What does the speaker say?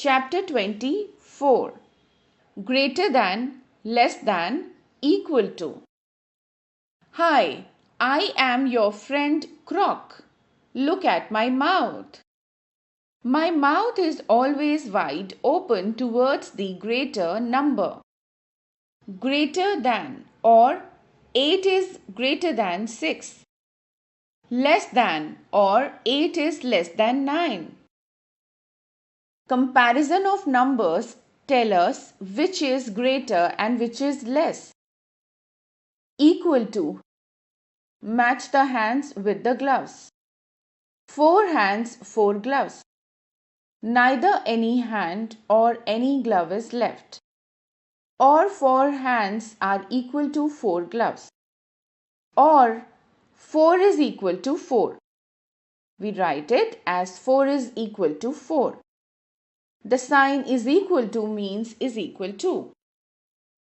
Chapter 24. Greater than, less than, equal to. Hi, I am your friend Croc. Look at my mouth. My mouth is always wide open towards the greater number. Greater than, or 8 is greater than 6. Less than, or 8 is less than 9. Comparison of numbers tell us which is greater and which is less. Equal to. Match the hands with the gloves. 4 hands, 4 gloves. Neither any hand or any glove is left. Or 4 hands are equal to 4 gloves. Or 4 is equal to 4. We write it as 4 is equal to 4. The sign is equal to means is equal to.